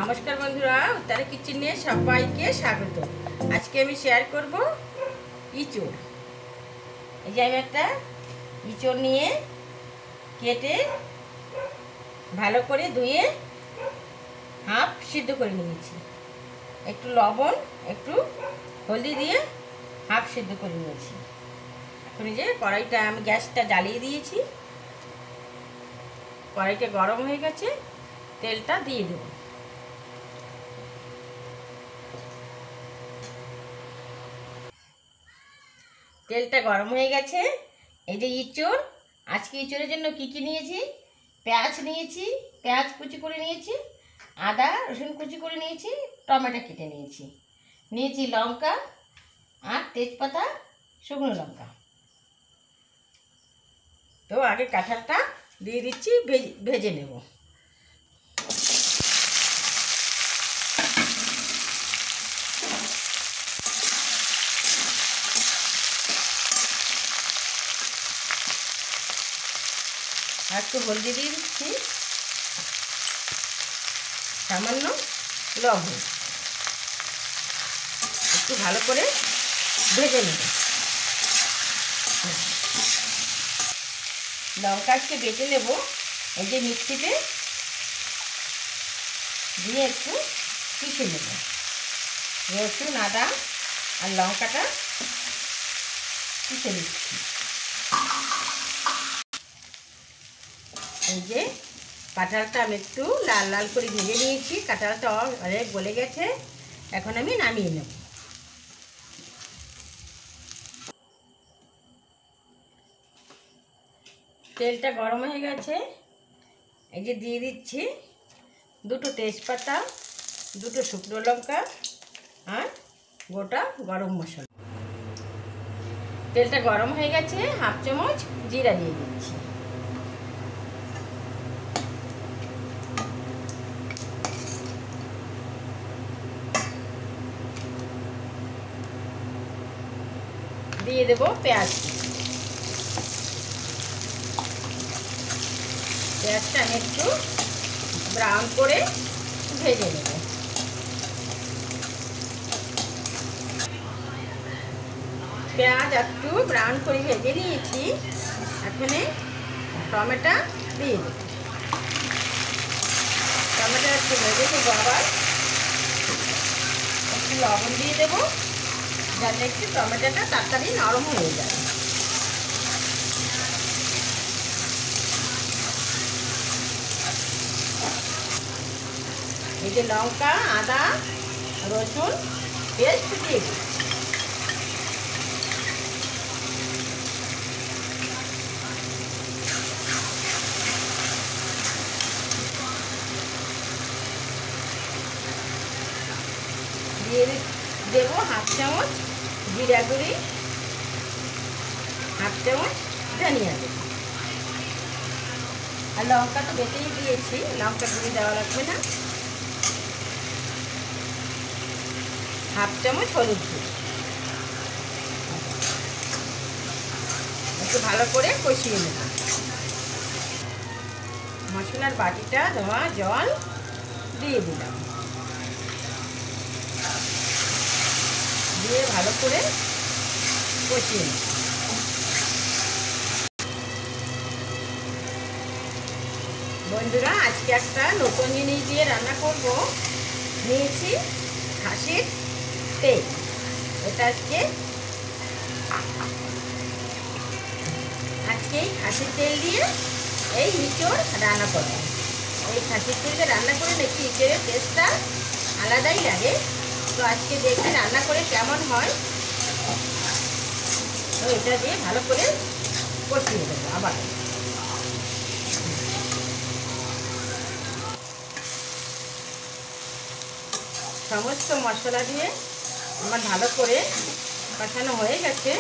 নমস্কার বন্ধুরা, উত্তরা কিচেনে সবাইকে স্বাগত। আজকে আমি শেয়ার করব ইঁচড়। এই যে আমি একটা ইঁচড় নিয়ে কেটে ভালো করে ধুয়ে হাফ সিদ্ধ করে নিয়েছি। একটু লবণ একটু হলদি দিয়ে হাফ সিদ্ধ করে নিয়েছি। এখন এই যে কড়াইটা আমি গ্যাসটা জ্বালিয়ে দিয়েছি, কড়াইটা গরম হয়ে গেছে, তেলটা দিয়ে দেব। তেলটা গরম হয়ে গেছে। এই যে ইঁচড়, আজকে ইঁচড়ের জন্য কি কি নিয়েছি, পেঁয়াজ নিয়েছি, পেঁয়াজ কুচি করে নিয়েছি, আদা রসুন কুচি করে নিয়েছি, টমেটো কেটে নিয়েছি, নিয়েছি লঙ্কা আর তেজপাতা, শুকনো লঙ্কা। তো আগে কাঁঠালটা দিয়ে দিচ্ছি, ভেজে নেব। আর একটু হলদি দিয়ে দিচ্ছি, সামান্য লবণ, একটু ভালো করে ভেজে নেব। লঙ্কা একটু বেটে নেব, এই যে মিক্সিতে দিয়ে একটু পিষে নেব। রসুন আদা আর লঙ্কাটা পিষে নিচ্ছি। এই যে কাঁঠালটা আমি একটু লাল লাল করে ভেজে নিয়েছি, কাঁঠালটা অনেক গলে গেছে। এখন আমি নামিয়ে নেব। তেলটা গরম হয়ে গেছে, এই যে দিয়ে দিচ্ছি দুটো তেজপাতা, দুটো শুকনো লঙ্কা আর গোটা গরম মশলা। তেলটা গরম হয়ে গেছে, হাফ চামচ জিরা দিয়ে দিচ্ছি। দিয়ে দেব পেঁয়াজ। পেঁয়াজটা আমি একটু ব্রাউন করে ভেজে নেব। পেঁয়াজ একটু ব্রাউন করে ভেজে নিয়েছি। এখানে টমেটো দিয়ে দেব। টমেটো একটু ভেজে নেব, আবার একটু লবণ দিয়ে দেবো যাতে একটু টমেটোটা তাড়াতাড়ি নরম হয়ে যায়। এই যে লঙ্কা আদা রসুন পেস্ট দিয়ে দিই। দিয়ে দেবো হাফ চামচ জিরা গুঁড়ি, হাফ চামচ ধনিয়া গুঁড়ি। আর লঙ্কা তো বেটেই দিয়েছি, লঙ্কা গুঁড়ি দেওয়া লাগবে না। হাফ চামচ হলুদ গুঁড়ি। একটু ভালো করে কষিয়ে নেব। মশলার বাটিটা ধোয়া জল দিয়ে দিলাম, দিয়ে ভালো করে কষিয়ে নেব। বন্ধুরা, আজকে একটা নতুন জিনিস দিয়ে রান্না করব। নিয়েছি খাসির তেল। এটা আজকে খাসির তেল দিয়ে এই ইঁচড় রান্না করব। এই খাসির তেল দিয়ে রান্না করে নাকি ইঁচড়ের টেস্টটা আলাদাই লাগে। তো আজকে দেখি রান্না করে কেমন হয়। তো এটা দিয়ে ভালো করে কষিয়ে দেবো। আবার সমস্ত মশলা দিয়ে আমার ভালো করে কষানো হয়ে গেছে।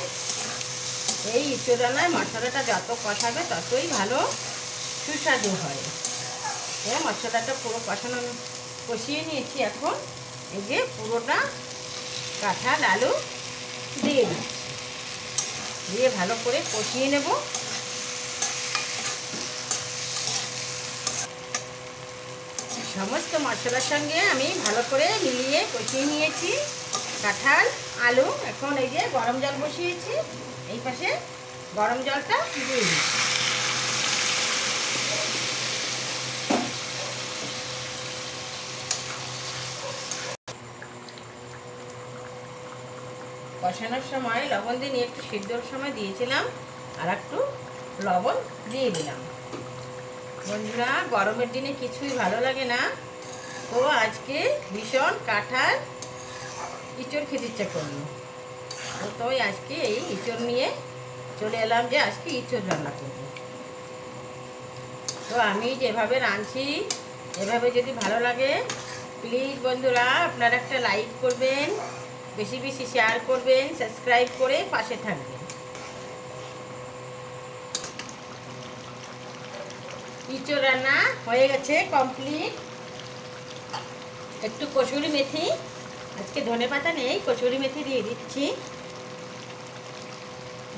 এই ইঁচড় রান্নায় মশলাটা যত কষাবে ততই ভালো সুস্বাদু হয়। মশলাটা পুরো কষিয়ে নিয়েছি। এখন এই যে পুরোটা কাঁঠাল আলু দিয়ে দিচ্ছি, দিয়ে ভালো করে কষিয়ে নেব। সমস্ত মশলার সঙ্গে আমি ভালো করে মিলিয়ে কষিয়ে নিয়েছি কাঁঠাল আলু। এখন এই যে গরম জল বসিয়েছি, এই পাশে গরম জলটা দিয়ে দিই। কষানোর সময় লবণ দিয়ে একটু সিদ্ধর সময় দিয়েছিলাম, আর একটু লবণ দিয়ে দিলাম। বন্ধুরা, গরমের দিনে কিছুই ভালো লাগে না, তো আজকে ভীষণ কাঁঠাল ইঁচড় খেতে ইচ্ছা করলো, তো আজকে এই ইঁচড় নিয়ে চলে এলাম যে আজকে ইঁচড় রান্না করব। তো আমি যেভাবে রাঁধছি এভাবে যদি ভালো লাগে প্লিজ বন্ধুরা আপনারা একটা লাইক করবেন, বেশি বেশি শেয়ার করবেন, সাবস্ক্রাইব করে পাশে থাকবেন। ইঁচড় রান্না হয়ে গেছে কমপ্লিট। একটু কসুরি মেথি, আজকে ধনেপাতা নেই, কসুরি মেথি দিয়ে দিচ্ছি।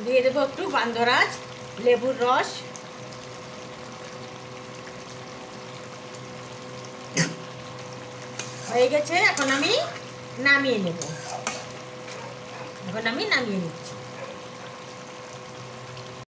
দিয়ে দেবো একটু গন্ধরাজ লেবুর রস। হয়ে গেছে, এখন আমি নামিয়ে নিচ্ছি।